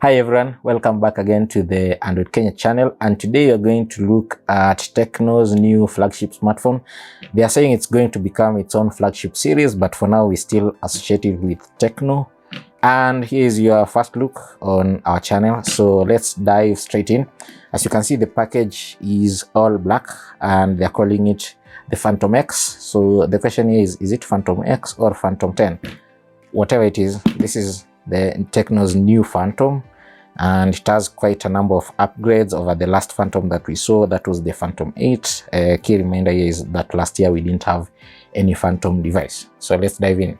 Hi everyone, welcome back again to the Android Kenya channel, and today you're going to look at Tecno's new flagship smartphone. They are saying it's going to become its own flagship series, but for now we still associate it with Tecno. And here's your first look on our channel, so let's dive straight in. As you can see, the package is all black and they're calling it the Phantom X. So the question is it Phantom X or Phantom 10? Whatever it is, this is the Tecno's new Phantom, and it has quite a number of upgrades over the last Phantom that we saw. That was the Phantom 8. Key reminder here is that last year we didn't have any Phantom device. So let's dive in.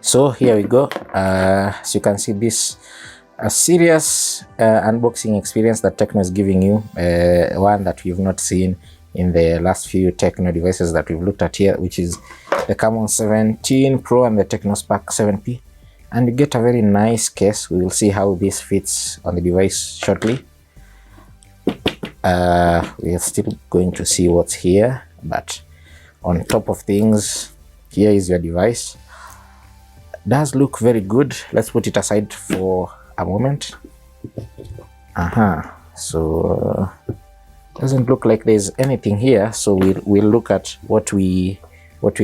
So here we go. So you can see this a serious unboxing experience that Tecno is giving you, one that we've not seen in the last few Tecno devices that we've looked at here, which is the Camon 17 Pro and the Tecno Spark 7P. And you get a very nice case. We will see how this fits on the device shortly. We are still going to see what's here, but on top of things, here is your device. Does look very good. Let's put it aside for a moment. So doesn't look like there's anything here, so we'll look at what we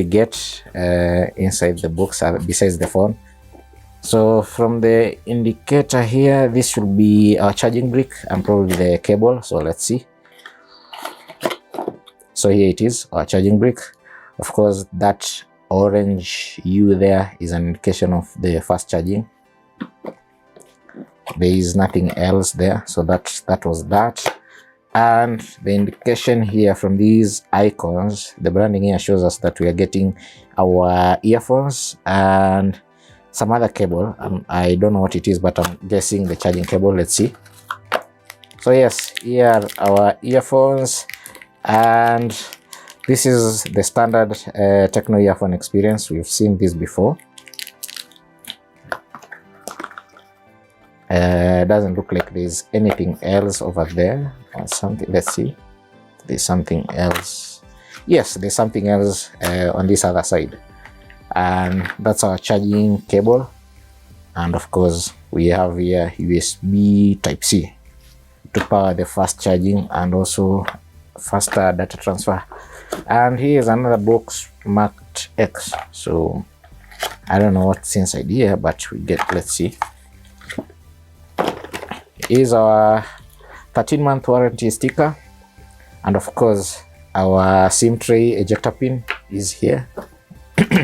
get inside the box besides the phone. So from the indicator here, this should be our charging brick and probably the cable. So let's see. So here it is, our charging brick. Of course, that orange U there is an indication of the fast charging. There is nothing else there, so that was that. And the indication here from these icons, the branding here shows us that we are getting our earphones and some other cable. I don't know what it is, but I'm guessing the charging cable. Let's see. So yes, here are our earphones, and this is the standard Tecno earphone experience. We've seen this before. Doesn't look like there's anything else over there or something. Let's see. There's something else. Yes, there's something else on this other side, and that's our charging cable. And of course, we have here USB Type-C to power the fast charging and also faster data transfer. And here's another box marked X. So I don't know what's inside here, but we get, let's see. Is our 13-month warranty sticker, and of course our SIM tray ejector pin is here.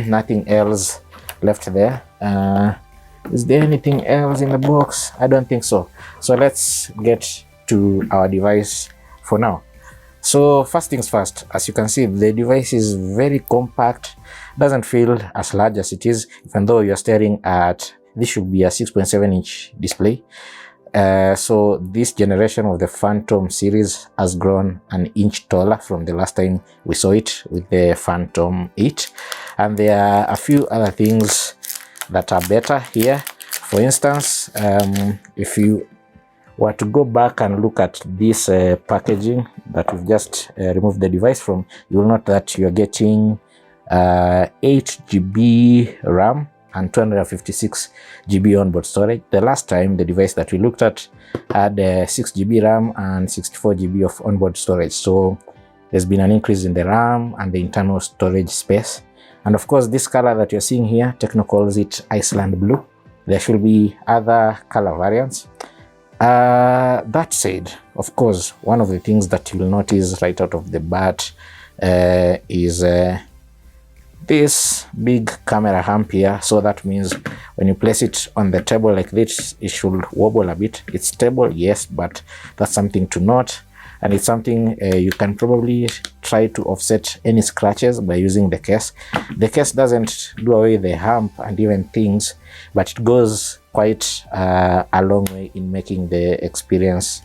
Nothing else left there. Is there anything else in the box? I don't think so. So let's get to our device for now. So first things first, as you can see, the device is very compact, doesn't feel as large as it is, even though you're staring at, this should be a 6.7-inch display. So this generation of the Phantom series has grown an inch taller from the last time we saw it with the Phantom 8. And there are a few other things that are better here. For instance, if you were to go back and look at this packaging that we've just removed the device from, you will note that you're getting 8 GB RAM and 256 GB onboard storage. The last time the device that we looked at had 6 GB RAM and 64 GB of onboard storage. So there's been an increase in the RAM and the internal storage space. And of course, this color that you're seeing here, Tecno calls it Iceland Blue. There should be other color variants. That said, of course, one of the things that you'll notice right out of the bat is this big camera hump here. So that means when you place it on the table like this, it should wobble a bit. It's stable, yes, but that's something to note. And it's something you can probably try to offset any scratches by using the case. The case doesn't do away the hump and even things, but it goes quite a long way in making the experience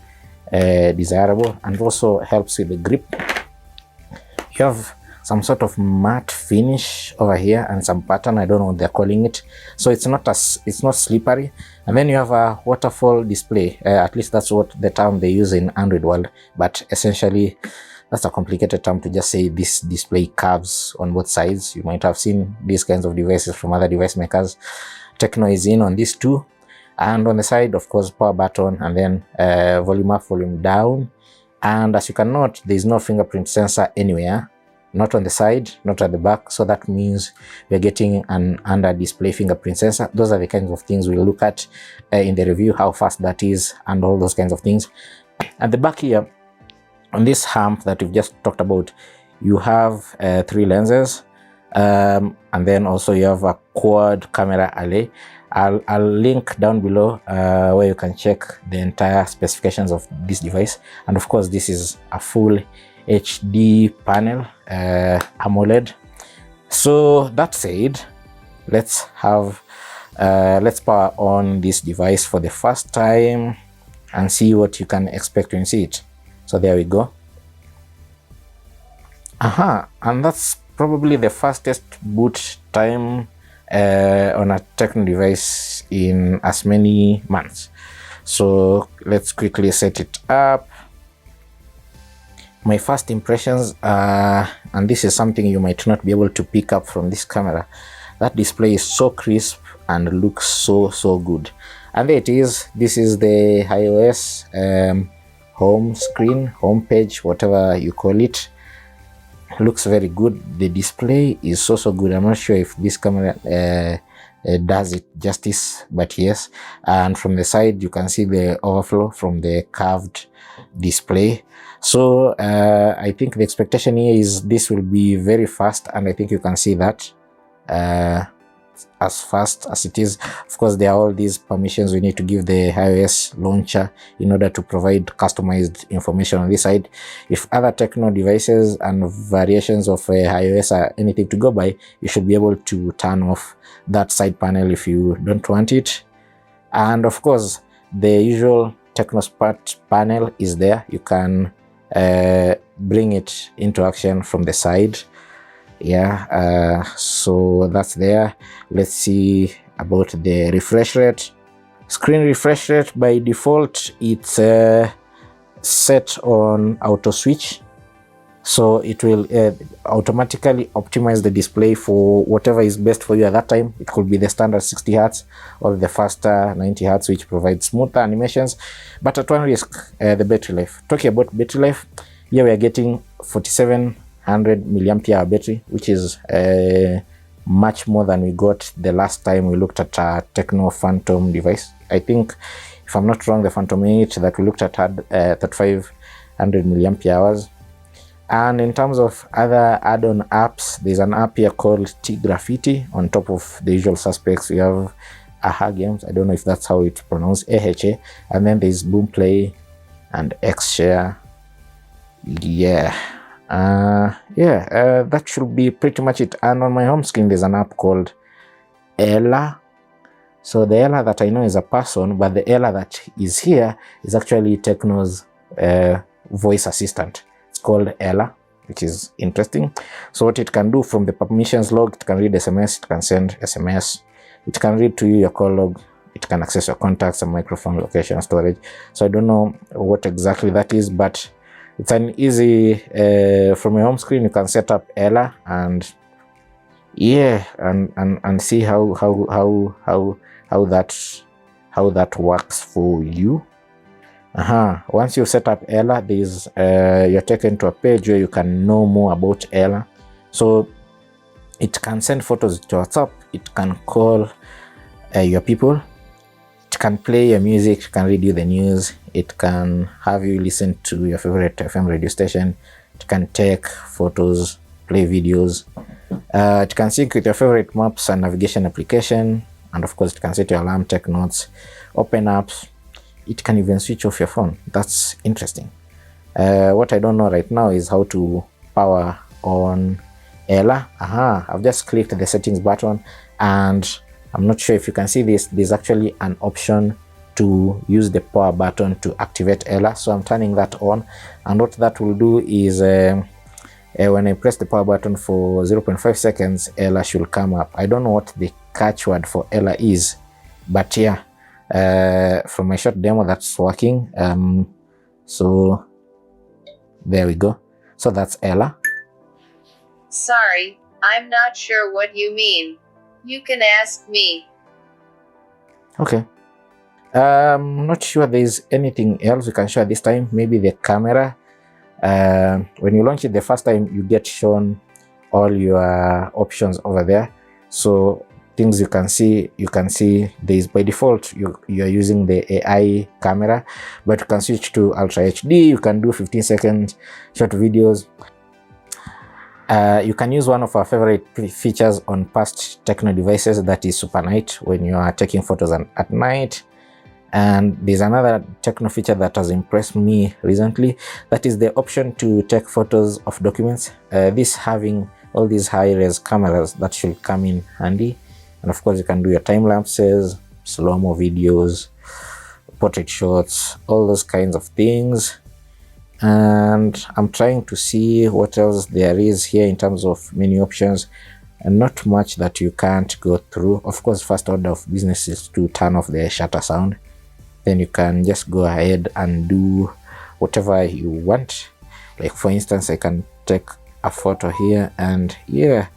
desirable, and also helps with the grip. You have some sort of matte finish over here and some pattern, I don't know what they're calling it. So it's not slippery. And then you have a waterfall display. At least that's what the term they use in Android world, but essentially that's a complicated term to just say this display curves on both sides. You might have seen these kinds of devices from other device makers. Tecno is in on this too. And on the side, of course, power button, and then volume up, volume down. And as you can note, there is no fingerprint sensor anywhere, not on the side, not at the back. So that means we're getting an under display fingerprint sensor. Those are the kinds of things we'll look at in the review, how fast that is and all those kinds of things. At the back here, on this hump that we've just talked about, you have 3 lenses, and then also you have a quad camera array. I'll link down below where you can check the entire specifications of this device. And of course, this is a full HD panel, AMOLED. So that said, let's power on this device for the first time and see what you can expect when you see it. So there we go. And that's probably the fastest boot time on a Tecno device in as many months. So let's quickly set it up. My first impressions are, and this is something you might not be able to pick up from this camera, that display is so crisp and looks so good. And there it is. This is the iOS home screen, home page, whatever you call it. Looks very good. The display is so good. I'm not sure if this camera does it justice, but yes. And from the side you can see the overflow from the curved display. So I think the expectation here is this will be very fast, and I think you can see that as fast as it is. Of course, there are all these permissions we need to give the iOS launcher in order to provide customized information on this side. If other Tecno devices and variations of iOS are anything to go by, you should be able to turn off that side panel if you don't want it. And of course, the usual Tecno Smart panel is there. You can bring it into action from the side. So that's there. Let's see about the refresh rate. Screen refresh rate, by default it's set on auto switch, so it will automatically optimize the display for whatever is best for you at that time. It could be the standard 60 Hz or the faster 90 Hz, which provides smoother animations, but at one risk, the battery life. Talking about battery life, here we are getting 4700 milliampere hour battery, which is much more than we got the last time we looked at a Tecno Phantom device. I think, if I'm not wrong, the Phantom 8 that we looked at had 3500 milliampere hours. And in terms of other add-on apps, there's an app here called T-Graffiti. On top of the usual suspects, we have AHA Games. I don't know if that's how it's pronounced, AHA. And then there's Boomplay and Kshs. That should be pretty much it. And on my home screen, there's an app called Ella. So the Ella that I know is a person, but the Ella that is here is actually Tecno's voice assistant. It's called Ella, which is interesting. So what it can do from the permissions log, it can read SMS, it can send SMS, it can read to you your call log, it can access your contacts and microphone, location, storage. So I don't know what exactly that is, but it's an easy, from your home screen you can set up Ella and and see how that works for you. Once you set up Ella, there's you're taken to a page where you can know more about Ella. So it can send photos to WhatsApp, it can call your people, it can play your music, it can read you the news, it can have you listen to your favorite FM radio station, it can take photos, play videos, it can sync with your favorite maps and navigation application, and of course it can set your alarm, take notes, open apps. It can even switch off your phone. That's interesting. What I don't know right now is how to power on Ella. I've just clicked the settings button, and I'm not sure if you can see this. There's actually an option to use the power button to activate Ella. So I'm turning that on, and what that will do is when I press the power button for 0.5 seconds, Ella should come up. I don't know what the catchword for Ella is, but yeah, from my short demo, that's working. So there we go. So that's Ella. Sorry, I'm not sure what you mean. You can ask me. Okay. Not sure there's anything else we can show this time. Maybe the camera. When you launch it the first time, you get shown all your options over there. So things you can see there's by default you're using the AI camera, but you can switch to Ultra HD. You can do 15-second short videos. You can use one of our favorite features on past Tecno devices, that is Super Night, when you are taking photos at night. And there's another Tecno feature that has impressed me recently, that is the option to take photos of documents. This having all these high-res cameras, that should come in handy. And of course you can do your time lapses, slow-mo videos, portrait shots, all those kinds of things. And I'm trying to see what else there is here in terms of menu options, and not much that you can't go through. Of course, first order of business is to turn off the shutter sound. Then you can just go ahead and do whatever you want. Like for instance, I can take a photo here, and yeah,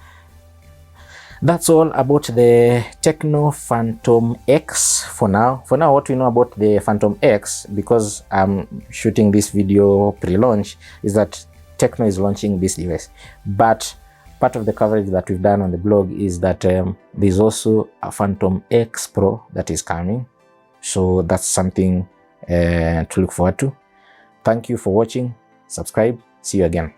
that's all about the Tecno Phantom X for now. For now, what we know about the Phantom X, because I'm shooting this video pre-launch, is that Tecno is launching this device. But part of the coverage that we've done on the blog is that there's also a Phantom X Pro that is coming. So that's something to look forward to. Thank you for watching. Subscribe. See you again.